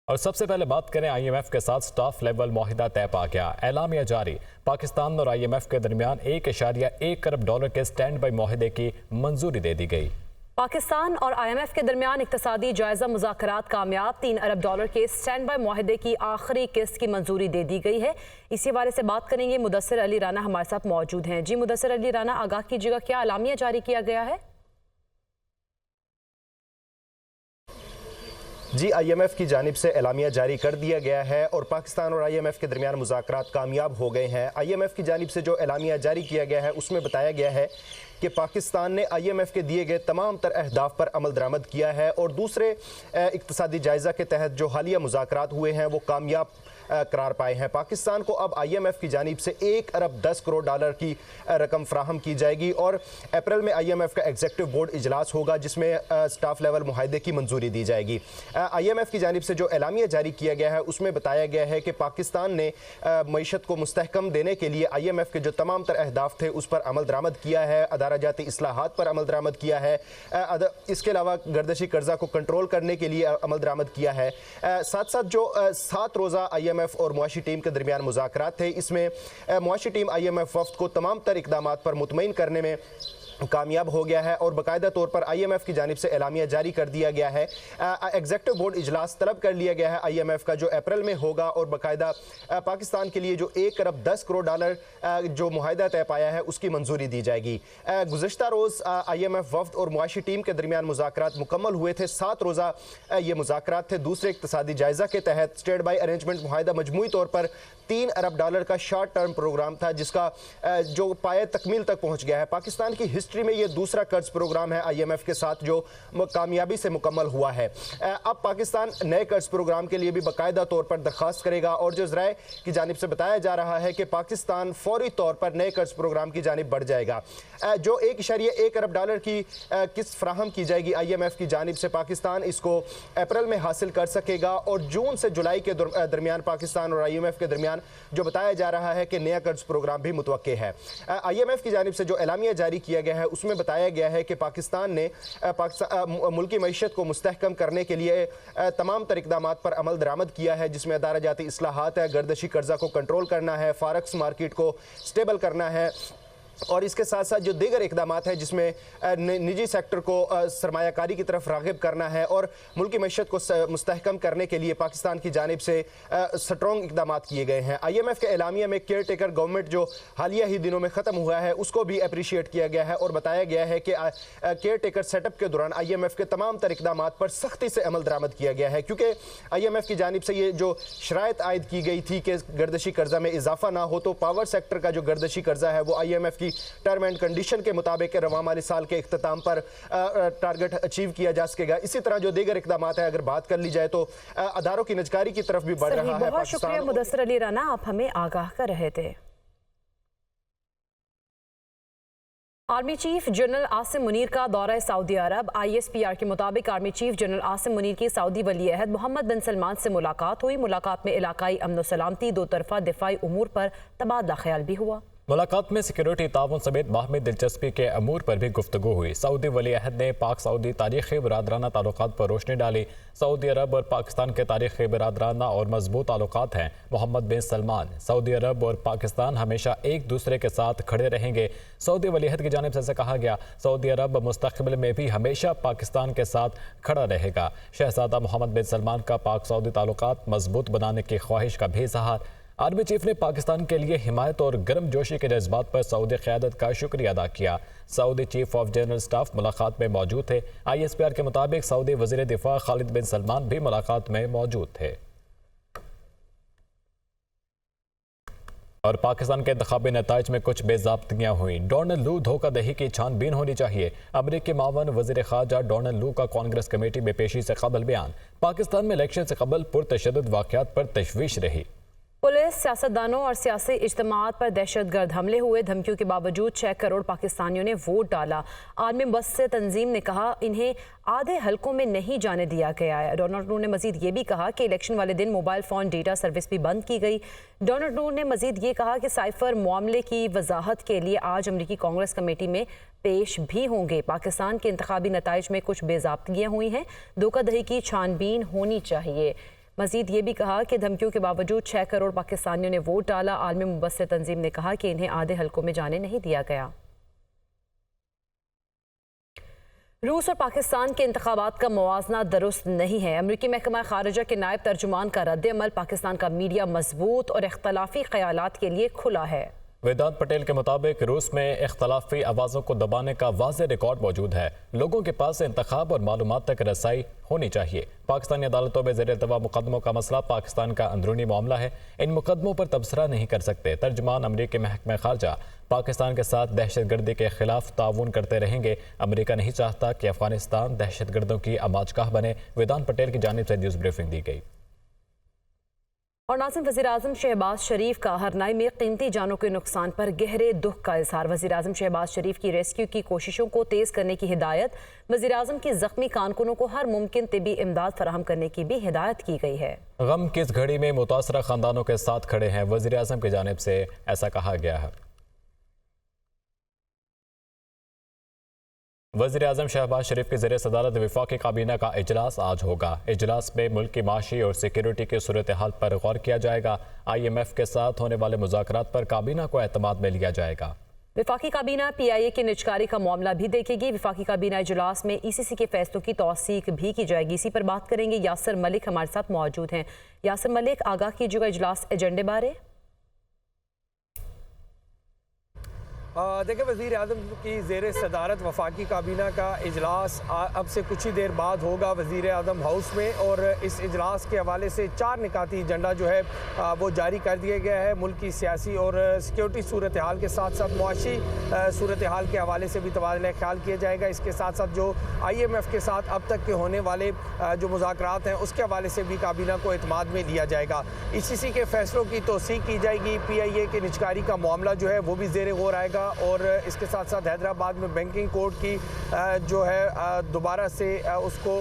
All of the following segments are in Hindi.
और सबसे पहले बात करें IMF के साथ स्टाफ लेवल मुआहिदा तय पा गया। एलामिया जारी। पाकिस्तान और IMF के दरमियान $1.1 अरब के स्टैंड बाई मुआहिदे की मंजूरी दे दी गई। पाकिस्तान और IMF के दरमियान इक्तिसादी जायजा मुज़ाकरात कामयाब। $3 अरब के स्टैंड बाई मुआहिदे की आखिरी किस्त की मंजूरी दे दी गई है। इसी हवाले से बात करेंगे। मुदस्सिर अली राना हमारे साथ मौजूद हैं। जी मुदस्सिर अली राना, आगाह कीजिएगा, क्या एलामिया जारी किया गया है? जी, IMF की जानिब से एलामिया जारी कर दिया गया है और पाकिस्तान और IMF के दरमियान मुज़ाकरात कामयाब हो गए हैं। IMF की जानिब से जो एलामिया जारी किया गया है उसमें बताया गया है कि पाकिस्तान ने IMF के दिए गए तमाम तर अहदाफ पर अमल दरामद किया है और दूसरे इक्तिसादी जायज़ा के तहत जो हालिया मुज़ाकरात हुए हैं वो कामयाब करार पाए हैं। पाकिस्तान को अब IMF की जानिब से $1 अरब 10 करोड़ की रकम फ्राहम की जाएगी और अप्रैल में IMF का एग्जीक्यूटिव बोर्ड इजलास होगा जिसमें स्टाफ लेवल मुआहिदे की मंजूरी दी जाएगी। IMF की जानिब से जो एलामिया जारी किया गया है उसमें बताया गया है कि पाकिस्तान ने मईशत को मुस्तहकम देने के लिए IMF के जो तमाम तर अहदाफ थे उस पर अमल दरामद किया है, अदारा-जाती इस्लाहात पर अमल दरामद किया है, इसके अलावा गर्दशी कर्जा को कंट्रोल करने के लिए अमल दरामद किया है। साथ साथ जो 7 रोज़ा IMF और मुआशी टीम के दरमियान मुज़ाकरात थे, इसमें मुआशी टीम IMF वफ़द को तमाम तर इक़दामात पर मुतमईन करने में कामयाब हो गया है और बाकायदा तौर पर IMF की जानिब से एलामिया जारी कर दिया गया है। एग्जीक्यूटिव बोर्ड इजलास तलब कर लिया गया है IMF का, जो अप्रैल में होगा और बाकायदा पाकिस्तान के लिए जो $1 अरब 10 करोड़ जो मुआहिदा तय पाया है उसकी मंजूरी दी जाएगी। गुज़श्ता रोज़ IMF वफ़द और मुआशी टीम के दरमियान मुज़ाकरात मुकम्मल हुए थे। 7 रोज़ा ये मुज़ाकरात थे। दूसरे इक़्तिसादी जायज़ा के तहत स्टेट बाई अरेंजमेंट मुआहिदा मजमूई तौर पर $3 अरब का शॉर्ट टर्म प्रोग्राम था जिसका जो पाए तकमील तक पहुँच गया है। पाकिस्तान की हिस्ट्री में ये दूसरा कर्ज प्रोग्राम है IMF के साथ जो कामयाबी से मुकम्मल हुआ है। अब पाकिस्तान नए कर्ज प्रोग्राम के लिए भी बाकायदा तौर पर दरख्वास्त करेगा और जो ज़राए की जानिब से बताया जा रहा है कि पाकिस्तान फौरी तौर पर नए कर्ज प्रोग्राम की जानिब बढ़ जाएगा। जो $1.1 अरब की किस्त फ्राहम की जाएगी IMF की जानिब से, पाकिस्तान इसको अप्रैल में हासिल कर सकेगा और जून से जुलाई के दरमियान पाकिस्तान और IMF के दरमियान जो बताया जा रहा है कि नया कर्ज प्रोग्राम भी मुतवक्के है। IMF की जानिब से जो एलामिया जारी किया गया है उसमें बताया गया है कि पाकिस्तान ने मुल्की मईशत को मुस्तहकम करने के लिए तमाम तर इक़दामात पर अमल दरामद किया है जिसमें अदारा-जाती इस्लाहात है, गर्दशी कर्जा को कंट्रोल करना है, फॉरेक्स मार्केट को स्टेबल करना है और इसके साथ साथ जो दीगर इक़दामात हैं जिसमें निजी सेक्टर को सरमायाकारी की तरफ राग़िब करना है और मुल्की मईशत को मुस्तहकम करने के लिए पाकिस्तान की जानिब से स्ट्रॉन्ग इक़दामात किए गए हैं। IMF के एलामिया में केयर टेकर गवर्नमेंट जो हालिया ही दिनों में ख़त्म हुआ है उसको भी अप्रिशिएट किया गया है और बताया गया है कि केयर टेकर सेटअप के दौरान IMF के तमाम तर इक़दामात पर सख्ती से अमल दरामद किया गया है क्योंकि IMF की जानिब से ये जो शराइत आयद की गई थी कि गर्दशी कर्जा में इजाफा ना हो, तो पावर सेक्टर का जो गर्दशी कर्जा है वो IMF टर्म एंड कंडीशन के मुताबिक रवां माली साल के इख्तिताम पर टारगेट अचीव किया जा सकेगा। इसी तरह जो दीगर इक़दामात है अगर बात कर ली जाए तो अदारों की निजकारी की तरफ भी बढ़ रहा है। बहुत शुक्रिया मुदस्सिर अली राना, आप हमें आगाह कर रहे थे। Army chief general Asim Munir का दौरा सऊदी अरब। ISPR के मुताबिक army chief general Asim Munir की सऊदी वली अहद मोहम्मद बिन सलमान से मुलाकात हुई। मुलाकात में इलाकाई अमन सलामती, दो तरफा दिफाई उमूर पर तबादला ख्याल भी हुआ। मुलाकात में सिक्योरिटी ताउन समेत बाहमी दिलचस्पी के अमूर पर भी गुफ्तगू हुई। सऊदी वली अहद ने पाक सऊदी तारीख़ी बरादराना ताल्लुकात पर रोशनी डाली। सऊदी अरब और पाकिस्तान के तारीख़ी बरादराना और मजबूत ताल्लुकात हैं। मोहम्मद बिन सलमान, सऊदी अरब और पाकिस्तान हमेशा एक दूसरे के साथ खड़े रहेंगे। सऊदी वली अहद की जानिब से ऐसे कहा गया। सऊदी अरब मुस्तक़बिल में भी हमेशा पाकिस्तान के साथ खड़ा रहेगा। शहजादा मोहम्मद बिन सलमान का पाक सऊदी ताल्लुकात मजबूत बनाने की ख्वाहिश का भी इज़हार। आर्मी चीफ ने पाकिस्तान के लिए हिमायत और गर्म जोशी के जज्बात पर सऊदी क़यादत का शुक्रिया अदा किया। Saudi chief of general staff मुलाकात में मौजूद थे। ISPR के मुताबिक सऊदी वज़ीर दिफा खालिद बिन सलमान भी मुलाकात में मौजूद थे। और पाकिस्तान के इंतखाबी नताइज में कुछ बेज़ाब्तियाँ हुई। डोनाल्ड लू धोखाधड़ी की छानबीन होनी चाहिए। अमरीकी मावन वज़ीर ख़ारजा डोनाल्ड लू का कांग्रेस कमेटी में पेशी से कबल बयान। पाकिस्तान में इलेक्शन से कबल पुरतशद्दुद वाक़यात पर तशवीश रही। पुलिस, सियासतदानों और सियासी इज्तिमात पर दहशतगर्द हमले हुए। धमकियों के बावजूद 6 करोड़ पाकिस्तानियों ने वोट डाला। आर्मी बस से तंजीम ने कहा इन्हें आधे हलकों में नहीं जाने दिया गया है। डोनाल्ड नूर ने मजीद ये भी कहा कि इलेक्शन वाले दिन मोबाइल फ़ोन डेटा सर्विस भी बंद की गई। डोनाल्ड नूर ने मजीद ये कहा कि साइफर मामले की वजाहत के लिए आज अमरीकी कांग्रेस कमेटी में पेश भी होंगे। पाकिस्तान के इंतखाबी नताइज में कुछ बेज़ाब्तियाँ हुई हैं। धोखाधड़ी की छानबीन होनी चाहिए। मजीद ये भी कहा कि धमकियों के बावजूद 6 करोड़ पाकिस्तानियों ने वोट डाला। आलमी मुबस्सिर तंजीम ने कहा कि इन्हें आधे हलकों में जाने नहीं दिया गया। रूस और पाकिस्तान के इंतखाबात का मुवाजना दुरुस्त नहीं है। अमरीकी महकमा खारिजा के नायब तर्जुमान का रद्द-ए-अमल पाकिस्तान का मीडिया मजबूत और इख्तलाफी ख्यालात के लिए खुला है। वेदांत पटेल के मुताबिक रूस में इख्तलाफी आवाज़ों को दबाने का वाज़ेह रिकॉर्ड मौजूद है। लोगों के पास इंतखाब और मालूमात तक रसाई होनी चाहिए। पाकिस्तानी अदालतों में ज़ेर इल्तवा मुकदमों का मसला पाकिस्तान का अंदरूनी मामला है। इन मुकदमों पर तबसरा नहीं कर सकते। तर्जुमान अमरीकी महकमा खारजा पाकिस्तान के साथ दहशतगर्दी के खिलाफ ताउन करते रहेंगे। अमरीका नहीं चाहता कि अफगानिस्तान दहशतगर्दों की आमाजगाह बने। वेदांत पटेल की जानिब से न्यूज़ ब्रीफिंग दी गई। और नाज़िम, वज़ीर-ए-आज़म शहबाज शरीफ का हरनाई में कीमती जानों के नुकसान पर गहरे दुख का इजहार। वज़ीर-ए-आज़म शहबाज शरीफ की रेस्क्यू की कोशिशों को तेज़ करने की हिदायत। वज़ीर-ए-आज़म की ज़ख्मी कारकुनों को हर मुमकिन तिबी इमदाद फराहम करने की भी हिदायत की गई है। गम किस घड़ी में मुतासरा खानदानों के साथ खड़े हैं, वज़ीर-ए-आज़म की जानिब से ऐसा कहा गया है। वज़ीर-ए-आज़म शहबाज शरीफ की ज़ेर सदारत वफाकी काबीना का इजलास आज होगा। इजलास में मुल्क की माशी और सिक्योरिटी की सूरत हाल पर गौर किया जाएगा। IMF के साथ होने वाले मुज़ाकरात पर काबीना को एतमाद में लिया जाएगा। वफाकी काबीना PIA की निजकारी का मामला भी देखेगी। वफाकी काबीना इजलास में ECC के फैसलों की तौसीक भी की जाएगी। इसी पर बात करेंगे। यासिर मलिक हमारे साथ मौजूद हैं। यासिर मलिक, आगाह कीजिएगा इजलास एजेंडे बारे। देखिए, वज़ीर-ए-आज़म की ज़ेर सदारत वफाकी काबीना का इजलास अब से कुछ ही देर बाद होगा वज़ीर-ए-आज़म हाउस में। और इस इजलास के हवाले से 4 निकाती एजेंडा जो है वो जारी कर दिया गया है। मुल्क की सियासी और सिक्योरिटी सूरत हाल के साथ साथ मुआशी सूरत हाल के हवाले से भी तबादला ख्याल किया जाएगा। इसके साथ साथ जो IMF के साथ अब तक के होने वाले जो मुज़ाकरात हैं उसके हवाले से भी काबीना को एतमाद में लिया जाएगा। ECC के फैसलों की तौसीक की जाएगी। PIA के निजकारी का मामला जो है वो भी ज़ेर गौर आएगा। और इसके साथ साथ हैदराबाद में बैंकिंग कोड की जो है दोबारा से उसको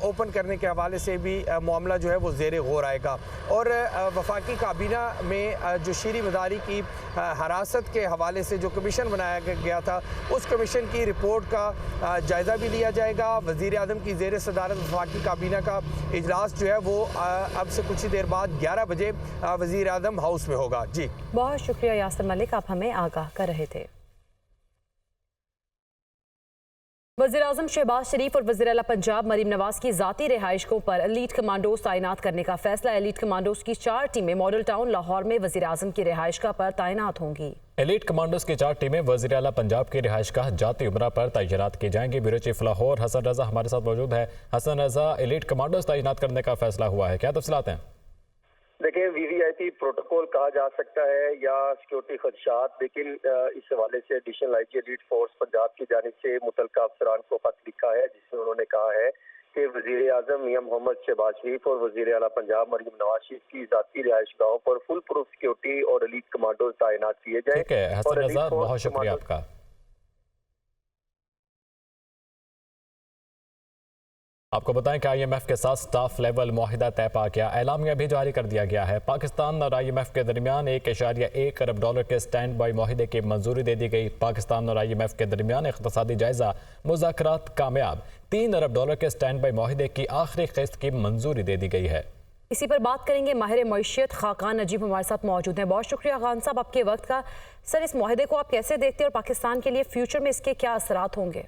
ओपन करने के हवाले से भी मामला जो है वो ज़ेर गौर आएगा। और वफाकी काबीना में जो शीरी मदारी की हरासत के हवाले से जो कमीशन बनाया गया था उस कमीशन की रिपोर्ट का जायज़ा भी लिया जाएगा। वज़ीर-ए-आज़म की ज़ेर सदारत वफाकी काबीना का इजलास जो है वो अब से कुछ ही देर बाद 11 बजे वज़ीर-ए-आज़म हाउस में होगा। जी, बहुत शुक्रिया यासिर मलिक, आप हमें आगाह कर रहे थे। वज़ीर-ए-आज़म शहबाज शरीफ और वज़ीर आला पंजाब मरीम नवाज की ज़ाती रिहाइशों पर एलीट कमांडोज तैनात करने का फैसला। एलीट कमांडोज की 4 टीमें मॉडल टाउन लाहौर में वज़ीर-ए-आज़म की रिहाइशगाह पर तैनात होंगी। एलीट कमांडोज की 4 टीमें वज़ीर आला पंजाब की रिहाइशगाह जाती उमरा पर तैनात की जाएंगी। ब्यूरो चीफ लाहौर हसन रजा हमारे साथ मौजूद है। हसन रजा, एलीट कमांडोज तैनात करने का फैसला हुआ है, क्या तफसीलात हैं? देखिए, VVIP प्रोटोकॉल कहा जा सकता है या सिक्योरिटी खदशात, लेकिन इस हवाले से additional IG elite force Punjab की जानिब से मुतलका अफसरान को खत लिखा है जिसमें उन्होंने कहा है कि वज़ीर-ए-आज़म मियां मोहम्मद शहबाज शरीफ और वज़ीर आला पंजाब मरीम नवाज शरीफ की ज़ाती रिहाइशगाहों पर फुल प्रूफ सिक्योरिटी और एलीट कमांडोज तैनात किए जाए। ठीक है हसन रजा, बहुत शुक्रिया आपका। आपको बताएं कि IMF के साथ स्टाफ लेवल मुआहिदा तय पा गया। एलामिया भी जारी कर दिया गया है। पाकिस्तान और IMF के दरमियान $1.1 अरब के स्टैंड बाई मुआहिदे की मंजूरी दे दी गई। पाकिस्तान और IMF के दरमियान इक़्तिसादी जायजा मुज़ाकरात कामयाब। $3 अरब के स्टैंड बाई मुआहिदे की आखिरी किस्त की मंजूरी दे दी गई है। इसी पर बात करेंगे। माहिर मईशत खाकान नजीब हमारे साथ मौजूद हैं। बहुत शुक्रिया खान साहब आपके वक्त का। सर, इस मुआहिदे को आप कैसे देखते हैं और पाकिस्तान के लिए फ्यूचर में इसके क्या असरात होंगे?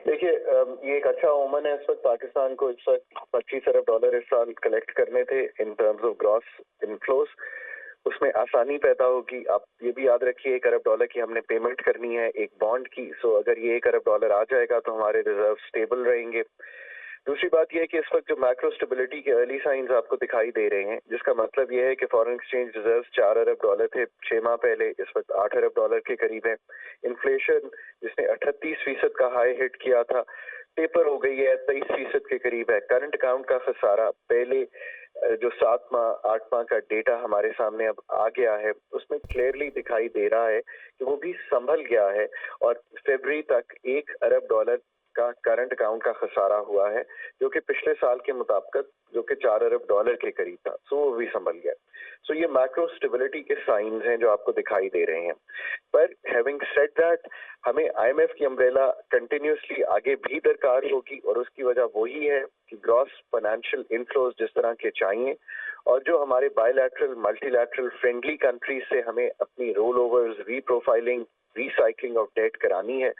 देखिए, ये एक अच्छा ओमन है। इस वक्त पाकिस्तान को इस वक्त $25 अरब इस साल कलेक्ट करने थे in terms of gross inflows. उसमें आसानी पैदा होगी। आप ये भी याद रखिए $1 अरब की हमने पेमेंट करनी है एक बॉन्ड की। सो अगर ये $1 अरब आ जाएगा तो हमारे रिजर्व स्टेबल रहेंगे। दूसरी बात यह है कि इस वक्त जो मैक्रो स्टेबिलिटी के अर्ली साइंस आपको दिखाई दे रहे हैं, जिसका मतलब यह है कि फॉरेन एक्सचेंज रिजर्व $4 अरब थे 6 माह पहले, इस वक्त $8 अरब के करीब है। इन्फ्लेशन जिसने 38% का हाई हिट किया था टेपर हो गई है, 23% के करीब है। करंट अकाउंट का खसारा पहले जो 7 माह 8 माह का डेटा हमारे सामने अब आ गया है उसमें क्लियरली दिखाई दे रहा है कि वो भी संभल गया है और फरवरी तक $1 अरब का करंट अकाउंट का खसारा हुआ है, जो कि पिछले साल के मुताबिक जो कि $4 अरब के करीब था, सो वो भी संभल गया। सो ये मैक्रो स्टेबिलिटी के साइंस हैं जो आपको दिखाई दे रहे हैं। पर हैविंग सेड दैट, हमें IMF की अम्ब्रेला कंटिन्यूसली आगे भी दरकार होगी, और उसकी वजह वही है कि ग्रॉस फाइनेंशियल इनफ्लोज जिस तरह के चाहिए, और जो हमारे बायलैटरल मल्टीलैटरल फ्रेंडली कंट्रीज से हमें अपनी roll overs, reprofiling, recycling of debt करानी है,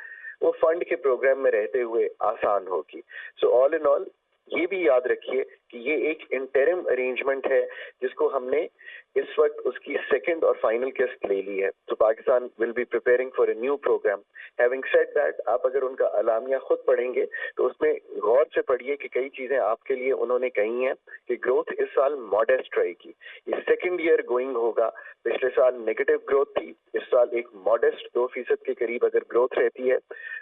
वो फंड के प्रोग्राम में रहते हुए आसान होगी। सो ऑल इन ऑल ये भी याद रखिए कि ये एक इंटरिम अरेंजमेंट है जिसको हमने इस वक्त उसकी सेकंड और फाइनल किस्त ले ली है। तो Pakistan will be preparing for a new programme. Having said that, आप अगर उनका अलामिया खुद पढ़ेंगे तो उसमें गौर से पढ़िए कि कई चीजें आपके लिए उन्होंने कही हैं कि ग्रोथ इस साल मॉडेस्ट रहेगी, ये सेकंड ईयर गोइंग होगा। पिछले साल नेगेटिव ग्रोथ थी, इस साल एक मॉडेस्ट 2% के करीब अगर ग्रोथ रहती है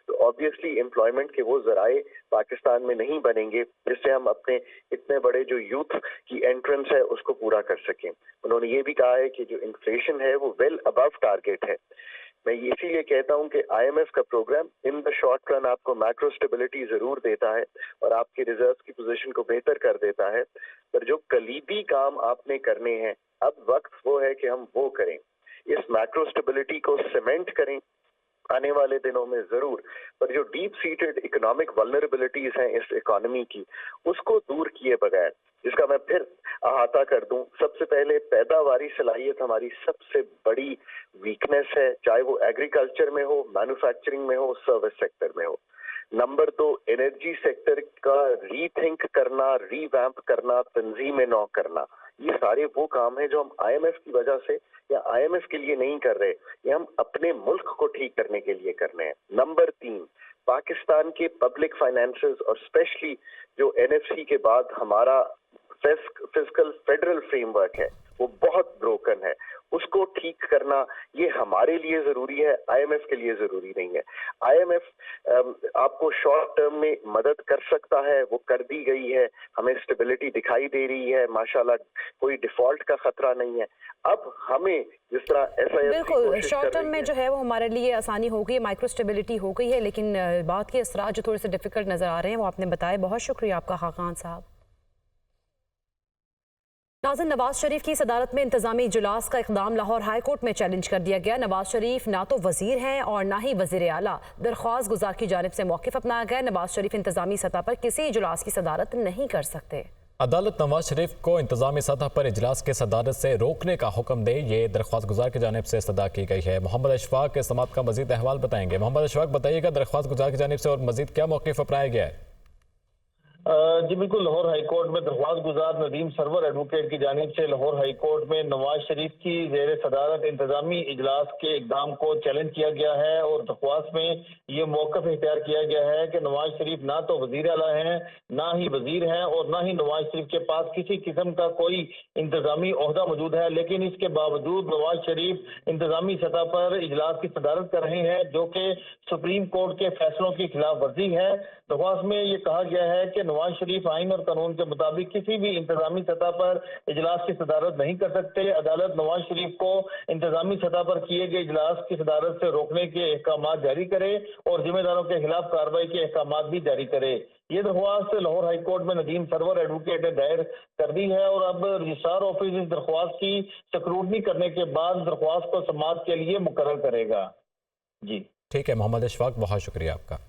तो ऑब्वियसली एम्प्लॉयमेंट के वो जराए पाकिस्तान में नहीं बनेंगे जिससे हम अपने इतने बड़े जो यूथ की एंट्रेंस है उसको पूरा कर सकें। उन्होंने ये भी कहा है कि जो इन्फ्लेशन है वो वेल अबव टारगेट है। मैं इसीलिए कहता हूं कि IMF का programme in the short run आपको मैक्रो स्टेबिलिटी जरूर देता है और आपके रिजर्व की पोजीशन को बेहतर कर देता है, पर जो कलीदी काम आपने करने हैं अब वक्त वो है कि हम वो करें, इस मैक्रो स्टेबिलिटी को सीमेंट करें आने वाले दिनों में जरूर, पर जो डीप सीटेड इकोनॉमिक वल्नरेबिलिटीज हैं इस इकोनॉमी की, उसको दूर किए बगैर, जिसका मैं फिर अहाता कर दूं, सबसे पहले पैदावारी सलाहियत हमारी सबसे बड़ी वीकनेस है, चाहे वो एग्रीकल्चर में हो, मैन्युफैक्चरिंग में हो, सर्विस सेक्टर में हो। नंबर 2, एनर्जी सेक्टर का रीथिंक करना, रीवैम्प करना, तंजीम नौ करना, ये सारे वो काम है जो हम IMF की वजह से या IMF के लिए नहीं कर रहे, ये हम अपने मुल्क को ठीक करने के लिए कर रहे हैं। नंबर 3, पाकिस्तान के पब्लिक फाइनेंसेस और स्पेशली जो NFC के बाद हमारा फिस्कल फेडरल फ्रेमवर्क है वो बहुत ब्रोकन है, उसको ठीक करना ये हमारे लिए जरूरी है, IMF के लिए जरूरी नहीं है। IMF आपको शॉर्ट टर्म में मदद कर सकता है, वो कर दी गई है, हमें स्टेबिलिटी दिखाई दे रही है, माशाल्लाह कोई डिफॉल्ट का खतरा नहीं है। अब हमें जिस तरह SIF बिल्कुल शॉर्ट टर्म में जो है वो हमारे लिए आसानी हो गई है, माइक्रो स्टेबिलिटी हो गई है, लेकिन बात के असरात जो थोड़े से डिफिकल्ट नजर आ रहे हैं वो आपने बताए। बहुत शुक्रिया आपका खाकान साहब। नाज़िन, नवाज शरीफ की सदारत में इंतजामी इजलास का इक़दाम लाहौर हाई कोर्ट में चैलेंज कर दिया गया। नवाज शरीफ ना तो वजीर हैं और ना ही वजीर आला। दरख्वास्त गुजार की जानिब से मौक़िफ़ अपनाया गया। नवाज शरीफ इंतजामी सतह पर किसी इजलास की सदारत नहीं कर सकते। अदालत नवाज शरीफ को इंतजामी सतह पर इजलास के सदारत से रोकने का हुक्म दे, ये दरख्वास्त गुजार की जानिब से सदा की गई है। मोहम्मद अशफाक इस समात का मजीद अहवाल बताएंगे। मोहम्मद अशफाक, बताइएगा दरख्वास्त गुजार की जानिब से और मजीद क्या मौक़िफ़ अपनाया गया है? जी बिल्कुल, लाहौर हाई कोर्ट में दरख्वास्त गुजार नदीम सरवर एडवोकेट की जानिब से लाहौर हाई कोर्ट में नवाज शरीफ की जेर सदारत इंतजामी इजलास के इक़दाम को चैलेंज किया गया है और दरख्वास्त में ये मौक़िफ़ इख्तियार किया गया है कि नवाज शरीफ ना तो वजीर आला हैं, ना ही वजीर हैं और ना ही नवाज शरीफ के पास किसी किस्म का कोई इंतजामी ओहदा मौजूद है। लेकिन इसके बावजूद नवाज शरीफ इंतजामी सतह पर इजलास की सदारत कर रहे हैं, जो कि सुप्रीम कोर्ट के फैसलों की खिलाफ वर्जी है। दरख्वास्त में ये कहा गया है कि नवाज शरीफ आइन और कानून के मुताबिक किसी भी इंतजामी सतह पर इजलास की सदारत नहीं कर सकते। अदालत नवाज शरीफ को इंतजामी सतह पर किए गए इजलास की सदारत से रोकने के अहकाम जारी करे और जिम्मेदारों के खिलाफ कार्रवाई के अहकाम भी जारी करे। ये दरख्वास्त लाहौर हाई कोर्ट में नदीम सरवर एडवोकेट ने दायर कर दी है और अब रजिस्ट्रार ऑफिस इस दरख्वास्त की स्क्रूटनी करने के बाद दरख्वास्त को समाअत के लिए मुकर्रर करेगा। जी ठीक है मोहम्मद अशफाक, बहुत शुक्रिया आपका।